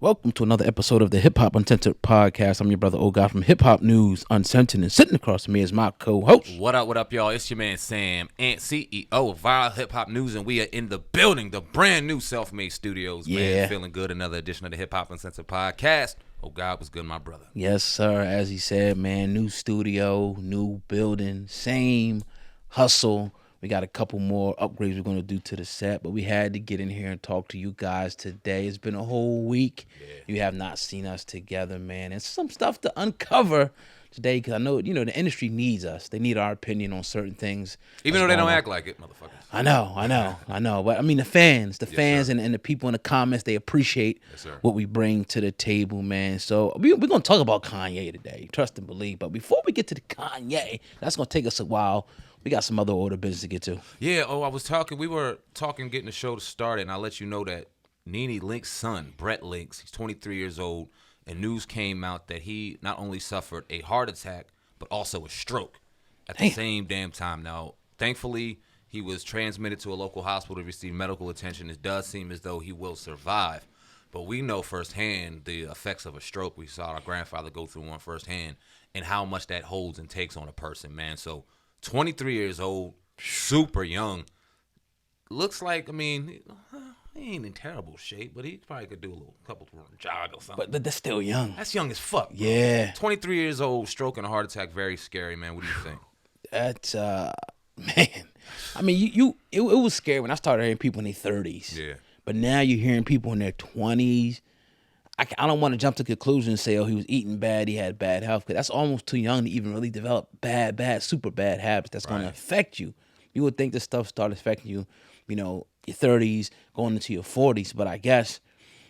Welcome to another episode of the Hip Hop Uncensored Podcast. I'm your brother, O-God, from Hip Hop News Uncensored, and sitting across from me is my co-host. What up, y'all? It's your man, Sam, and CEO of Viral Hip Hop News, and we are in the building, the brand new Self-Made Studios, man. Feeling good. Another edition of the Hip Hop Uncensored Podcast. Oh, God was good, my brother. Yes, sir. As he said, man, new studio, new building, same hustle. We got a couple more upgrades we're going to do to the set, but we had to get in here and talk to you guys today. It's been a whole week. Yeah. You have not seen us together, man. And some stuff to uncover today because I know, the industry needs us. They need our opinion on certain things. Even though they don't act like it, motherfuckers. I know. But, I mean, the fans and the people in the comments, they appreciate what we bring to the table, man. So we're going to talk about Kanye today, trust and believe. But before we get to the Kanye, that's going to take us a while. We got some other order business to get to. Yeah, we were talking getting the show started, and I let you know that NeNe Leakes' son, Brentt Leaks, he's 23 years old, and news came out that he not only suffered a heart attack, but also a stroke at the same damn time. Now, thankfully, he was transmitted to a local hospital to receive medical attention. It does seem as though he will survive, but we know firsthand the effects of a stroke. We saw our grandfather go through one firsthand, and how much that holds and takes on a person, man. So 23 years old, super young. Looks like, he ain't in terrible shape, but he probably could do a couple jog or something. But that's still young. That's young as fuck, bro. Yeah. 23 years old, stroke and a heart attack, very scary, man. What do you think? That's, man. It was scary when I started hearing people in their 30s. Yeah. But now you're hearing people in their 20s. I don't want to jump to conclusions and say, he was eating bad, he had bad health, because that's almost too young to even really develop super bad habits that's going to affect you. You would think this stuff started affecting you, your 30s, going into your 40s, but I guess,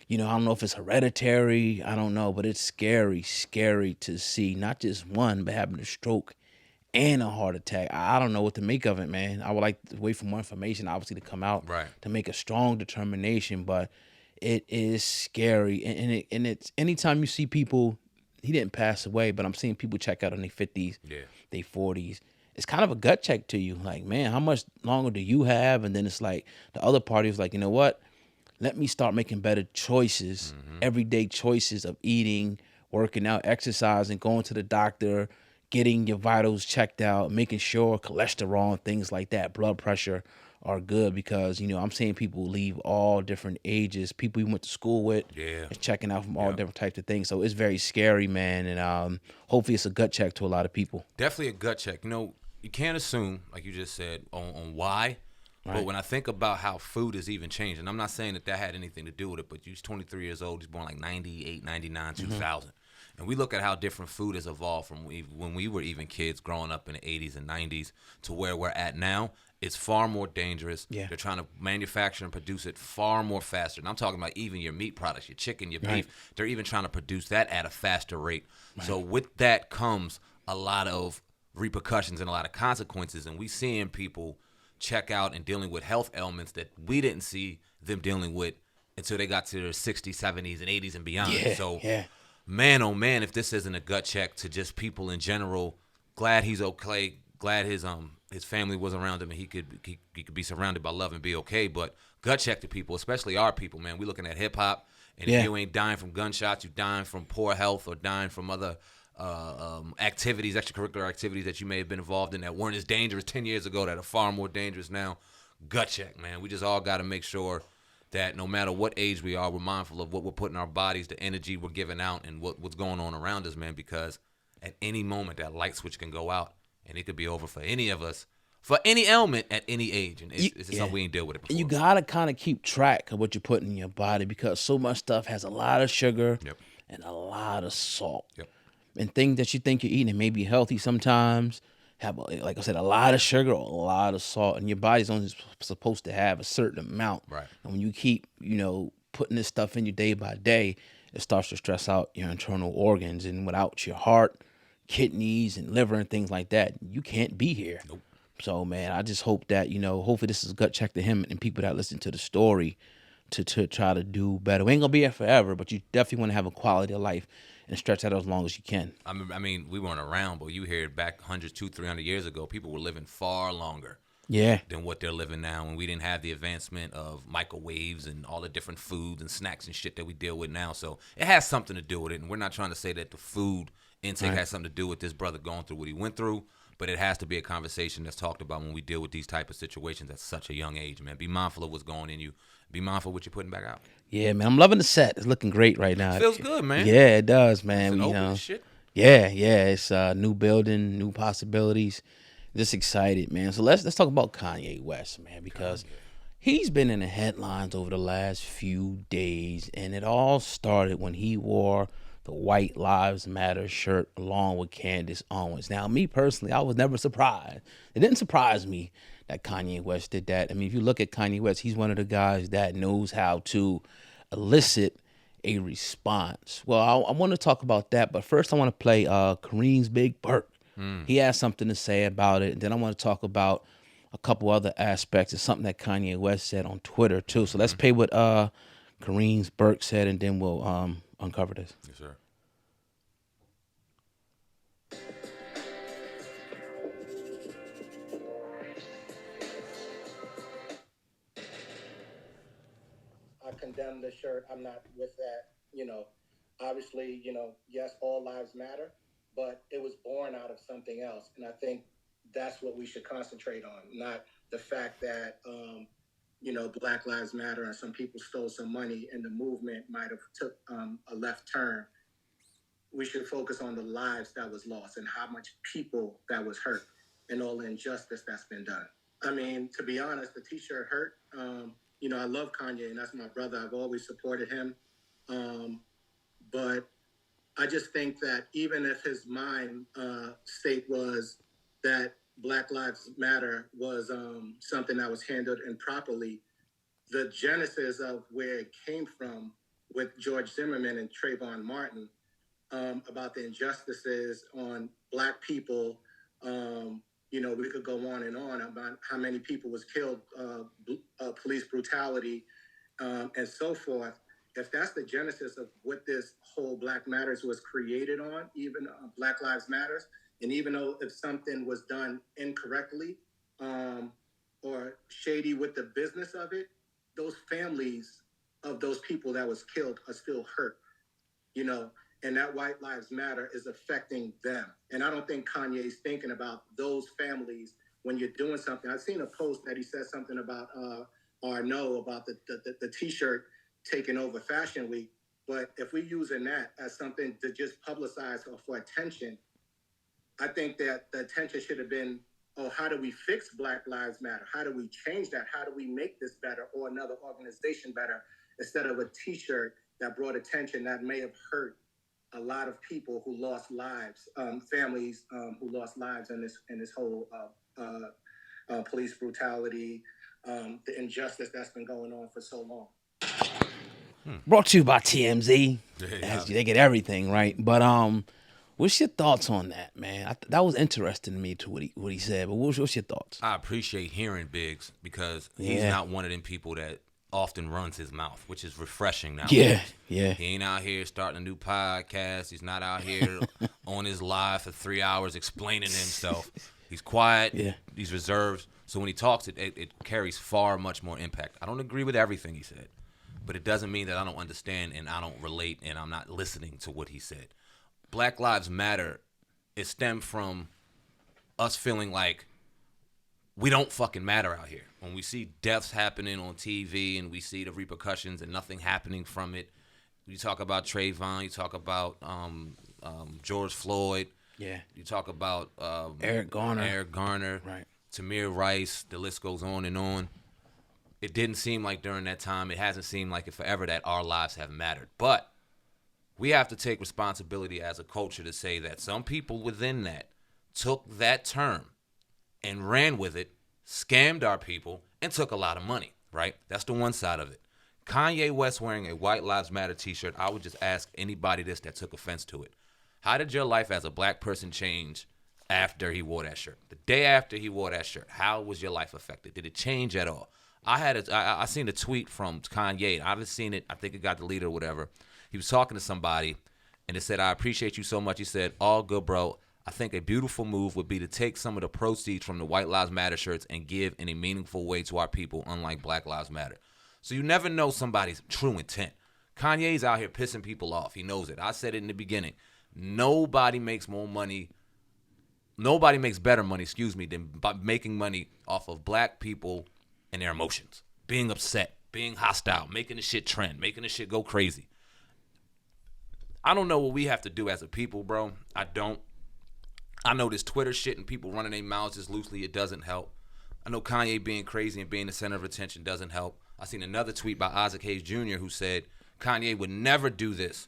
I don't know if it's hereditary, I don't know, but it's scary to see not just one, but having a stroke and a heart attack. I don't know what to make of it, man. I would like to wait for more information, obviously, to come out to make a strong determination, but it is scary, and it's anytime you see people, he didn't pass away, but I'm seeing people check out in their 50s, their 40s. It's kind of a gut check to you, like, man, how much longer do you have? And then it's like the other party is like, you know what? Let me start making better choices, everyday choices of eating, working out, exercising, going to the doctor, getting your vitals checked out, making sure cholesterol and things like that, blood pressure are good, because I'm seeing people leave all different ages, people we went to school with, and checking out from all different types of things. So it's very scary, man, and hopefully it's a gut check to a lot of people. Definitely a gut check. You can't assume, like you just said, on why. Right. But when I think about how food has even changed, and I'm not saying that had anything to do with it, but he's 23 years old, he's born like 98, 99, 2000. And we look at how different food has evolved from when we were even kids growing up in the 80s and 90s to where we're at now. It's far more dangerous. Yeah. They're trying to manufacture and produce it far more faster. And I'm talking about even your meat products, your chicken, your beef. They're even trying to produce that at a faster rate. Right. So with that comes a lot of repercussions and a lot of consequences. And we seeing people check out and dealing with health ailments that we didn't see them dealing with until they got to their 60s, 70s, and 80s and beyond. Man, oh man, if this isn't a gut check to just people in general, glad he's okay. Glad his family was around him and he could be surrounded by love and be okay. But gut check to people, especially our people, man. We're looking at hip hop, and if you ain't dying from gunshots, you dying from poor health or dying from other activities, extracurricular activities that you may have been involved in that weren't as dangerous 10 years ago, that are far more dangerous now. Gut check, man. We just all got to make sure that no matter what age we are, we're mindful of what we're putting in our bodies, the energy we're giving out, and what's going on around us, man, because at any moment that light switch can go out, and it could be over for any of us, for any ailment at any age. And it's something we ain't dealt with it before. You got to kind of keep track of what you're putting in your body, because so much stuff has a lot of sugar and a lot of salt. And things that you think you're eating may be healthy sometimes, have, like I said, a lot of sugar or a lot of salt. And your body's only supposed to have a certain amount. Right. And when you keep, putting this stuff in you day by day, it starts to stress out your internal organs. And without your heart, kidneys and liver and things like that, you can't be here. Nope. So, man, I just hope that, hopefully this is a gut check to him and people that listen to the story to try to do better. We ain't going to be here forever, but you definitely want to have a quality of life and stretch that out as long as you can. I mean, we weren't around, but you hear it back 100, 200, 300 years ago, people were living far longer. Yeah. than what they're living now. And we didn't have the advancement of microwaves and all the different foods and snacks and shit that we deal with now. So it has something to do with it. And we're not trying to say that the food intake has something to do with this brother going through what he went through, but it has to be a conversation that's talked about when we deal with these type of situations at such a young age, man. Be mindful of what's going in you. Be mindful of what you're putting back out. Yeah, man. I'm loving the set. It's looking great right now. It feels good, man. Yeah, it does, man. It's You open know. and shit. Yeah. It's new building, new possibilities. Just excited, man. So let's talk about Kanye West, man, because he's been in the headlines over the last few days, and it all started when he wore the White Lives Matter shirt along with Candace Owens. Now, me personally, I was never surprised. It didn't surprise me that Kanye West did that. I mean, if you look at Kanye West, he's one of the guys that knows how to elicit a response. Well, I want to talk about that, but first I want to play Kareem's Big Perk. He has something to say about it. And then I want to talk about a couple other aspects of something that Kanye West said on Twitter too. So let's play what Kareem's Burke said, and then we'll uncover this. Yes, sir. I condemn the shirt. I'm not with that. Obviously, yes, all lives matter, but it was born out of something else. And I think that's what we should concentrate on, not the fact that, Black Lives Matter and some people stole some money and the movement might have took a left turn. We should focus on the lives that was lost and how much people that was hurt and all the injustice that's been done. I mean, to be honest, the T-shirt hurt. I love Kanye, and that's my brother. I've always supported him. But I just think that even if his mind state was that Black Lives Matter was something that was handled improperly, the genesis of where it came from with George Zimmerman and Trayvon Martin about the injustices on Black people, we could go on and on about how many people was killed, police brutality, and so forth. If that's the genesis of what this whole Black Matters was created on, even Black Lives Matters, and even though if something was done incorrectly or shady with the business of it, those families of those people that was killed are still hurt, and that White Lives Matter is affecting them. And I don't think Kanye's thinking about those families when you're doing something. I've seen a post that he said something about Arnaud, about the T-shirt taking over Fashion Week. But if we're using that as something to just publicize or for attention, I think that the attention should have been, how do we fix Black Lives Matter? How do we change that? How do we make this better or another organization better, instead of a T-shirt that brought attention that may have hurt a lot of people who lost lives, families who lost lives in this whole police brutality, the injustice that's been going on for so long. Brought to you by TMZ. They get everything right. But what's your thoughts on that, man? That was interesting to me to what he said. But what's your thoughts? I appreciate hearing Biggs because he's not one of them people that often runs his mouth, which is refreshing now. Yeah. He ain't out here starting a new podcast. He's not out here on his live for 3 hours explaining himself. He's quiet. Yeah. He's reserved. So when he talks, it carries far much more impact. I don't agree with everything he said, but it doesn't mean that I don't understand and I don't relate and I'm not listening to what he said. Black Lives Matter, it stemmed from us feeling like we don't fucking matter out here. When we see deaths happening on TV and we see the repercussions and nothing happening from it, you talk about Trayvon, you talk about George Floyd, you talk about Eric Garner, right? Tamir Rice, the list goes on and on. It didn't seem like during that time, it hasn't seemed like it forever that our lives have mattered. But we have to take responsibility as a culture to say that some people within that took that term and ran with it, scammed our people, and took a lot of money, right? That's the one side of it. Kanye West wearing a White Lives Matter t-shirt, I would just ask anybody this that took offense to it. How did your life as a black person change after he wore that shirt? The day after he wore that shirt, how was your life affected? Did it change at all? I seen a tweet from Kanye. I haven't seen it. I think it got deleted or whatever. He was talking to somebody, and it said, "I appreciate you so much." He said, "All good, bro. I think a beautiful move would be to take some of the proceeds from the White Lives Matter shirts and give in a meaningful way to our people, unlike Black Lives Matter. So you never know somebody's true intent. Kanye's out here pissing people off. He knows it. I said it in the beginning. Nobody makes better money, than by making money off of black people and their emotions. Being upset, being hostile, making the shit trend, making the shit go crazy. I don't know what we have to do as a people, bro. I don't. I know this Twitter shit and people running their mouths just loosely, it doesn't help. I know Kanye being crazy and being the center of attention doesn't help. I seen another tweet by Isaac Hayes Jr. who said Kanye would never do this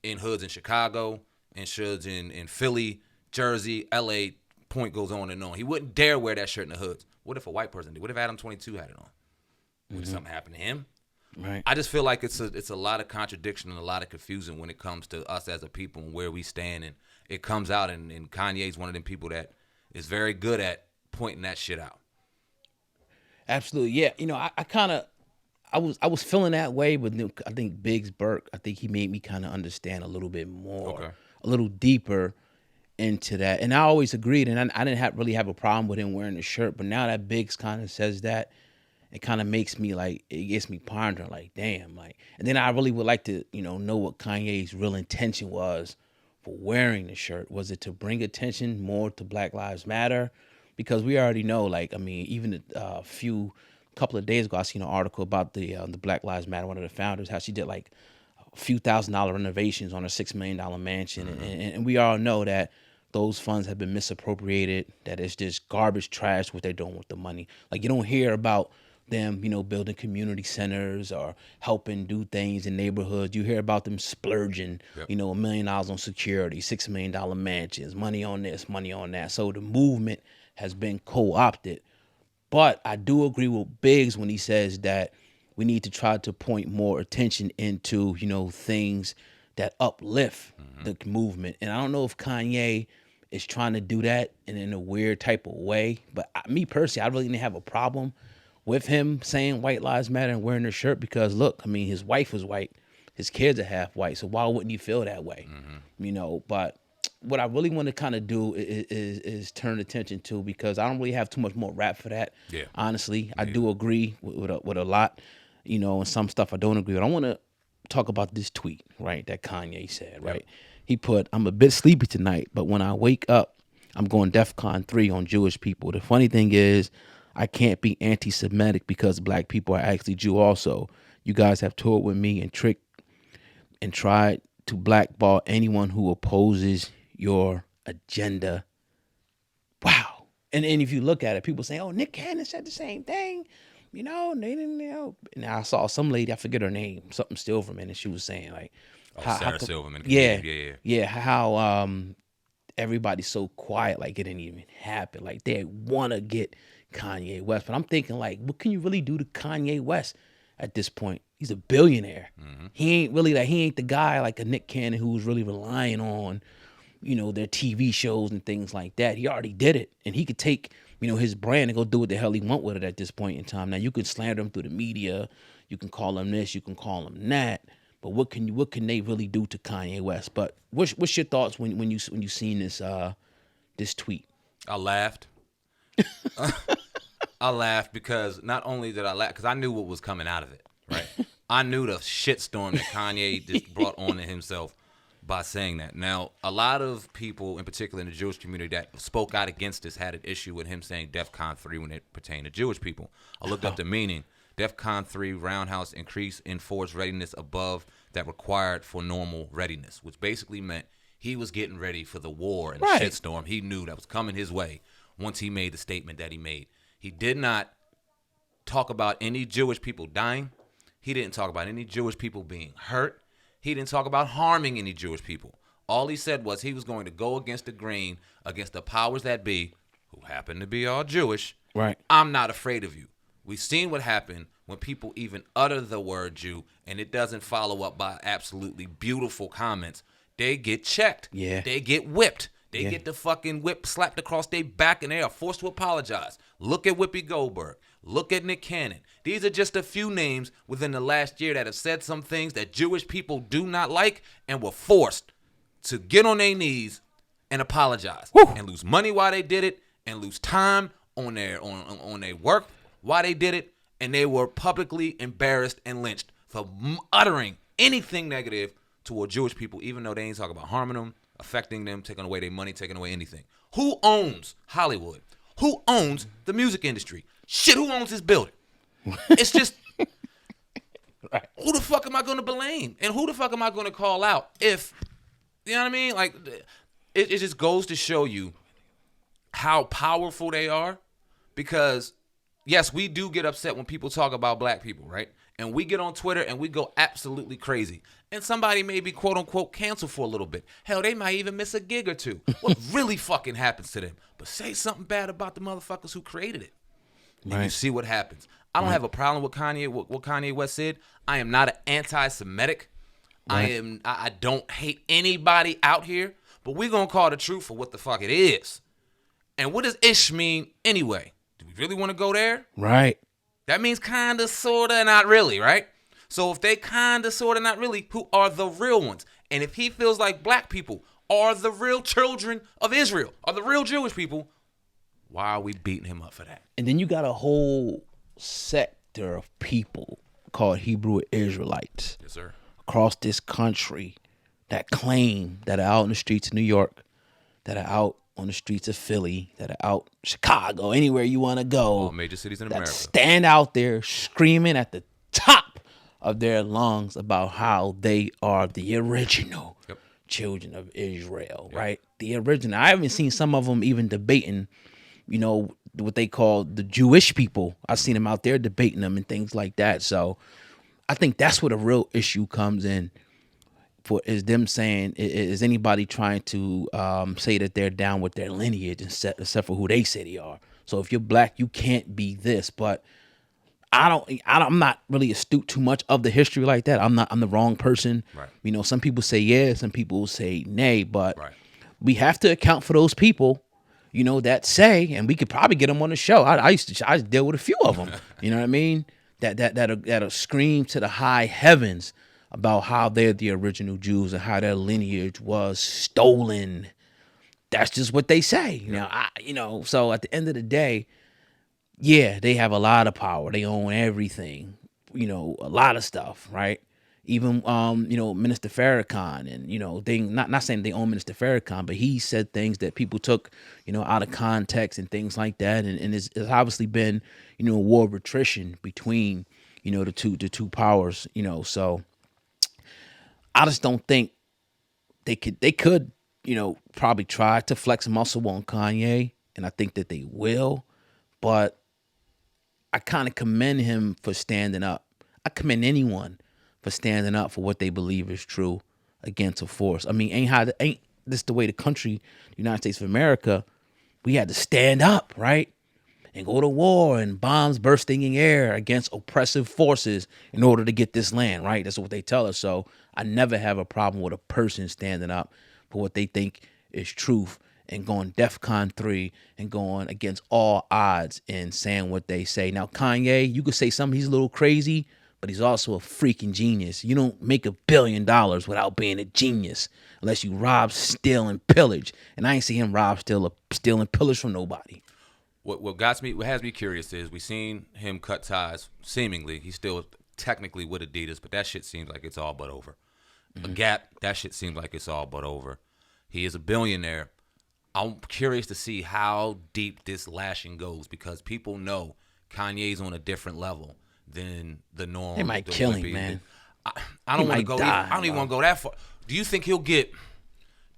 in hoods in Chicago, in hoods in Philly, Jersey, LA, point goes on and on. He wouldn't dare wear that shirt in the hoods. What if a white person did? What if Adam 22 had it on? Would something happen to him? Right. I just feel like it's a lot of contradiction and a lot of confusion when it comes to us as a people and where we stand. And it comes out, and Kanye's one of them people that is very good at pointing that shit out. Absolutely. Yeah. You know, I was feeling that way, but I think Biggs Burke, I think he made me kind of understand a little bit more, a little deeper into that. And I always agreed, and I didn't really have a problem with him wearing the shirt. But now that Biggs kind of says that, it kind of makes me it gets me pondering, like, damn, like. And then I really would like to, know what Kanye's real intention was for wearing the shirt. Was it to bring attention more to Black Lives Matter? Because we already know, like, I mean, even a couple of days ago, I seen an article about the Black Lives Matter, one of the founders, how she did like a few $1,000 renovations on a $6 million mansion. And we all know that those funds have been misappropriated, that it's just garbage trash what they're doing with the money. Like, you don't hear about them, building community centers or helping do things in neighborhoods. You hear about them splurging, $1 million on security, $6 million mansions, money on this, money on that. So the movement has been co-opted. But I do agree with Biggs when he says that we need to try to point more attention into, things that uplift the movement. And I don't know if Kanye is trying to do that in a weird type of way. But me personally, I really didn't have a problem with him saying White Lives Matter and wearing the shirt because, look, I mean, his wife was white. His kids are half white. So why wouldn't you feel that way? But what I really want to kind of do is turn attention to, because I don't really have too much more rap for that. Yeah. Honestly, I do agree with a lot, and some stuff I don't agree with. I want to talk about this tweet, right, that Kanye said, right? He put, "I'm a bit sleepy tonight, but when I wake up, I'm going DEFCON 3 on Jewish people. The funny thing is, I can't be anti Semitic because black people are actually Jew also. You guys have toured with me and tricked and tried to blackball anyone who opposes your agenda." Wow. And if you look at it, people say, "Oh, Nick Cannon said the same thing." And I saw some lady, I forget her name, something Silverman, and she was saying like, Sarah Silverman. Yeah. How everybody's so quiet, like it didn't even happen. Like they want to get Kanye West. But I'm thinking, like, what can you really do to Kanye West at this point? He's a billionaire. He ain't really he ain't the guy like a Nick Cannon who's really relying on, their TV shows and things like that. He already did it. And he could take, his brand and go do what the hell he want with it at this point in time. Now, you can slander him through the media. You can call him this. You can call him that. But what can they really do to Kanye West? But what's your thoughts when you seen this tweet? I laughed. I laughed because not only did I laugh, because I knew what was coming out of it, right? I knew the shitstorm that Kanye just brought on to himself by saying that. Now, a lot of people, in particular in the Jewish community, that spoke out against this had an issue with him saying DEFCON 3 when it pertained to Jewish people. I looked up the meaning. DEFCON 3 roundhouse increase in force readiness above that required for normal readiness, which basically meant he was getting ready for the war and the shitstorm he knew that was coming his way once he made the statement that he made. He did not talk about any Jewish people dying. He didn't talk about any Jewish people being hurt. He didn't talk about harming any Jewish people. All he said was he was going to go against the grain, against the powers that be, who happen to be all Jewish. Right. I'm not afraid of you. We've seen what happened when people even utter the word Jew and it doesn't follow up by absolutely beautiful comments. They get checked. Yeah. They get whipped. They get the fucking whip slapped across their back and they are forced to apologize. Look at Whoopi Goldberg. Look at Nick Cannon. These are just a few names within the last year that have said some things that Jewish people do not like and were forced to get on their knees and apologize and lose money while they did it and lose time on their work while they did it, and they were publicly embarrassed and lynched for uttering anything negative toward Jewish people, even though they ain't talking about harming them, affecting them, taking away their money, taking away anything. Who owns Hollywood? Who owns the music industry? Shit, who owns this building? It's just, right. Who the fuck am I going to blame? And who the fuck am I going to call out if, you know what I mean? Like, it just goes to show you how powerful they are, because, yes, we do get upset when people talk about black people, right? And we get on Twitter and we go absolutely crazy. And somebody may be, quote unquote, canceled for a little bit. Hell, they might even miss a gig or two. What really fucking happens to them? But say something bad about the motherfuckers who created it. And you see what happens. I don't have a problem with Kanye, what Kanye West said. I am not an anti-Semitic. Right. I don't hate anybody out here. But we're going to call the truth for what the fuck it is. And what does ish mean anyway? Do we really want to go there? Right. That means kind of, sort of, not really, right? So if they kind of, sort of, not really, who are the real ones? And if he feels like black people are the real children of Israel, are the real Jewish people, why are we beating him up for that? And then you got a whole sector of people called Hebrew Israelites. Yes, sir. Across this country that claim that are out in the streets of New York, that are out on the streets of Philly, that are out Chicago, anywhere you want to go. All major cities in that America. Stand out there screaming at the top of their lungs about how they are the original children of Israel, right? The original. I haven't seen some of them even debating, you know, what they call the Jewish people. I've seen them out there debating them and things like that. So I think that's where the real issue comes in. For is them saying, is anybody trying to say that they're down with their lineage except for who they say they are? So if you're black, you can't be this. But I'm not really astute too much of the history like that. I'm the wrong person. Right. You know, some people say yeah, some people say nay, but Right. we have to account for those people, you know, that say, and we could probably get them on the show. I used to deal with a few of them. You know what I mean? That'll scream to the high heavens about how they're the original Jews and how their lineage was stolen. That's just what they say. Now, so at the end of the day, yeah, they have a lot of power. They own everything, you know, a lot of stuff, right? Even, Minister Farrakhan and, they not saying they own Minister Farrakhan, but he said things that people took, out of context and things like that. And it's obviously been, a war of attrition between, the two powers, so I just don't think they could, probably try to flex muscle on Kanye. And I think that they will, but I kind of commend him for standing up. I commend anyone for standing up for what they believe is true against a force. I mean, ain't this the way the country, the United States of America, we had to stand up, right? And go to war and bombs bursting in air against oppressive forces in order to get this land, right? That's what they tell us. So I never have a problem with a person standing up for what they think is truth and going DEFCON 3 and going against all odds and saying what they say. Now, Kanye, you could say something, he's a little crazy, but he's also a freaking genius. You don't make $1 billion without being a genius unless you rob, steal, and pillage. And I ain't see him rob, steal, and pillage from nobody. What has me curious is we seen him cut ties. Seemingly, he's still technically with Adidas, but that shit seems like it's all but over. A Gap, that shit seems like it's all but over. He is a billionaire. I'm curious to see how deep this lashing goes because people know Kanye's on a different level than the norm. They might kill him, man. I don't want to go. Die, I don't even want to go that far. Do you think he'll get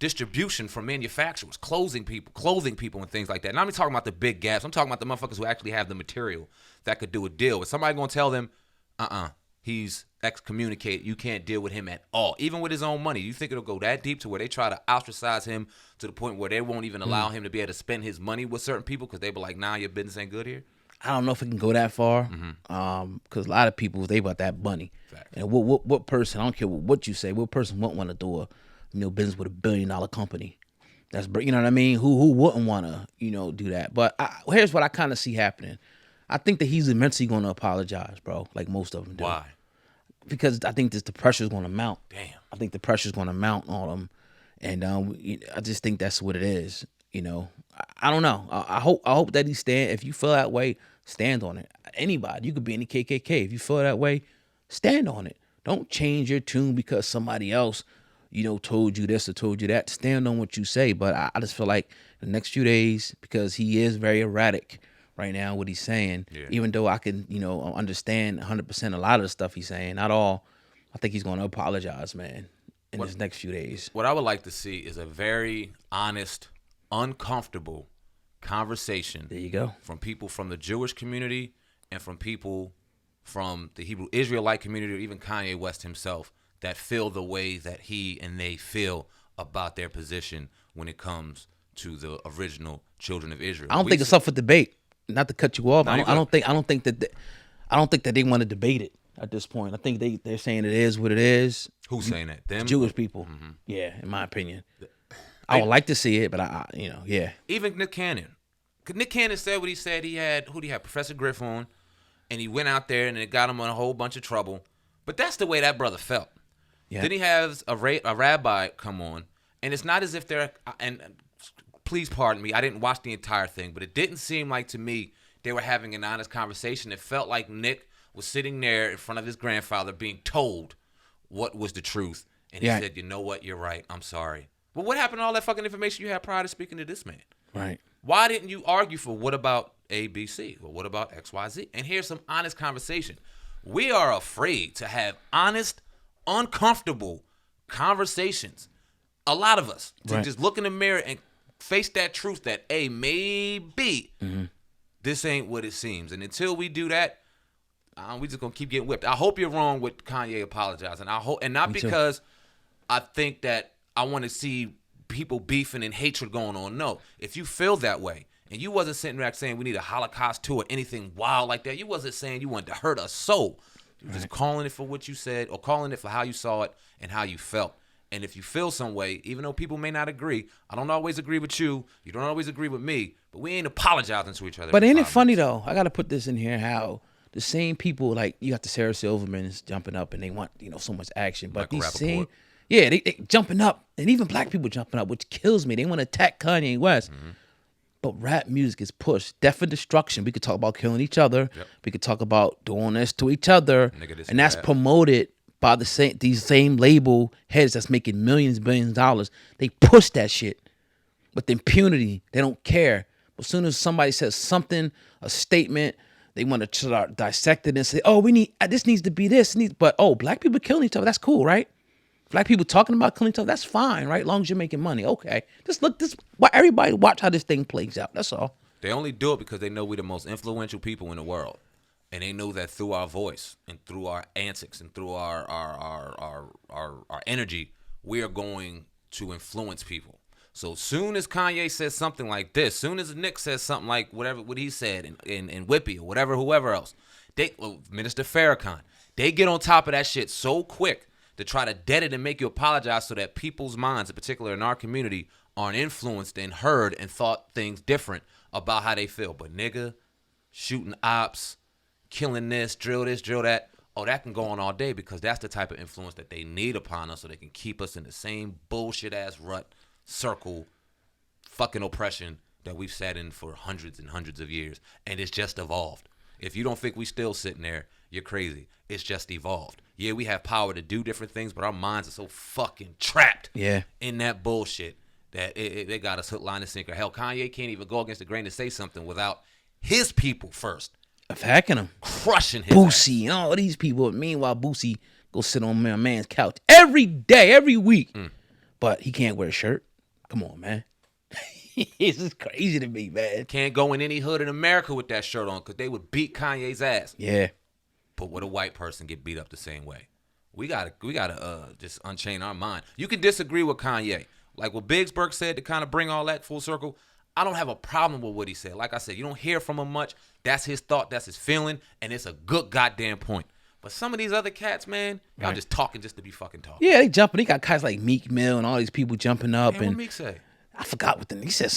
distribution from manufacturers, clothing people, and things like that? And I'm not talking about the big gaps. I'm talking about the motherfuckers who actually have the material that could do a deal. Is somebody gonna tell them, he's excommunicated, you can't deal with him at all, even with his own money? You think it'll go that deep to where they try to ostracise him to the point where they won't even allow him to be able to spend his money with certain people because they be like, nah, your business ain't good here? I don't know if it can go that far, because a lot of people, they about that money. Fact. And what person, I don't care what you say, what person wouldn't want to do a business with $1 billion company? That's, you know what I mean? Who wouldn't want to do that? But here's what I kind of see happening. I think that he's eventually going to apologize, bro, like most of them do. Why? Because I think the pressure's going to mount. Damn. I think the pressure's going to mount on him. And I just think that's what it is. You know, I don't know. I hope that he stand. If you feel that way, stand on it. Anybody, you could be in the KKK. If you feel that way, stand on it. Don't change your tune because somebody else, told you this or told you that. Stand on what you say. But I just feel like the next few days, because he is very erratic right now, what he's saying, even though I can, understand 100% a lot of the stuff he's saying, not all, I think he's going to apologize, man, in this next few days. What I would like to see is a very honest, uncomfortable conversation. There you go. From people from the Jewish community and from people from the Hebrew Israelite community, or even Kanye West himself, that feel the way that he and they feel about their position when it comes to the original children of Israel. I don't think it's up for debate. Not to cut you off. No, I don't think that they want to debate it at this point. I think they're saying it is what it is. Who's saying that? Them? Jewish people. Mm-hmm. Yeah, in my opinion. I would like to see it, but yeah. Even Nick Cannon. Nick Cannon said what he said. He had Professor Griff on, and he went out there and it got him in a whole bunch of trouble. But that's the way that brother felt. Yeah. Then he has a rabbi come on, and it's not as if they're and please pardon me, I didn't watch the entire thing, but it didn't seem like to me they were having an honest conversation. It felt like Nick was sitting there in front of his grandfather being told what was the truth, and he said, "You know what? You're right. I'm sorry." Well, what happened to all that fucking information you had prior to speaking to this man? Right. Why didn't you argue for what about A, B, C? Or what about X, Y, Z? And here's some honest conversation. We are afraid to have honest, uncomfortable conversations. A lot of us. To just look in the mirror and face that truth that, hey, maybe this ain't what it seems. And until we do that, we just going to keep getting whipped. I hope you're wrong with Kanye apologizing. And not because I think that I want to see people beefing and hatred going on. No. If you feel that way, and you wasn't sitting there saying we need a Holocaust too or anything wild like that, you wasn't saying you wanted to hurt us soul. You were just calling it for what you said or calling it for how you saw it and how you felt. And if you feel some way, even though people may not agree, I don't always agree with you, you don't always agree with me, but we ain't apologizing to each other. But ain't it funny, though? I got to put this in here, how the same people, like, you got the Sarah Silvermans jumping up and they want, so much action. But these same... Yeah, they jumping up, and even black people jumping up, which kills me. They want to attack Kanye West. Mm-hmm. But rap music is pushed. Death and destruction. We could talk about killing each other. Yep. We could talk about doing this to each other. And that's promoted by these same label heads that's making millions, billions of dollars. They push that shit with impunity. They don't care. But as soon as somebody says something, a statement, they want to start dissect it and say, oh, this needs to be this. But, black people killing each other, that's cool, right? Black people talking about killing each other, that's fine, right? As long as you're making money. Okay. Everybody watch how this thing plays out. That's all. They only do it because they know we're the most influential people in the world. And they know that through our voice and through our antics and through our energy, we are going to influence people. So soon as Kanye says something like this, soon as Nick says something like what he said in Whippy or whoever else, Minister Farrakhan, they get on top of that shit so quick to try to dead it and make you apologize so that people's minds, in particular in our community, aren't influenced and heard and thought things different about how they feel. But nigga, shooting ops, killing this, drill that, that can go on all day because that's the type of influence that they need upon us so they can keep us in the same bullshit-ass rut, circle, fucking oppression that we've sat in for hundreds and hundreds of years. And it's just evolved. If you don't think we still sitting there, you're crazy. It's just evolved. Yeah, we have power to do different things, but our minds are so fucking trapped in that bullshit that they got us hook, line, and sinker. Hell, Kanye can't even go against the grain to say something without his people first. Attacking him. Crushing his Boosie and all these people. Meanwhile, Boosie go sit on my man's couch every day, every week. But he can't wear a shirt. Come on, man. This is crazy to me, man. Can't go in any hood in America with that shirt on because they would beat Kanye's ass. Yeah. But would a white person get beat up the same way? We gotta just unchain our mind. You can disagree with Kanye. Like what Biggsburg said to kind of bring all that full circle. I don't have a problem with what he said. Like I said, you don't hear from him much. That's his thought. That's his feeling. And it's a good goddamn point. But some of these other cats, man, y'all just talking just to be fucking talking. Yeah, they jumping. They got guys like Meek Mill and all these people jumping up. And what Meek say? I forgot what he said. Something.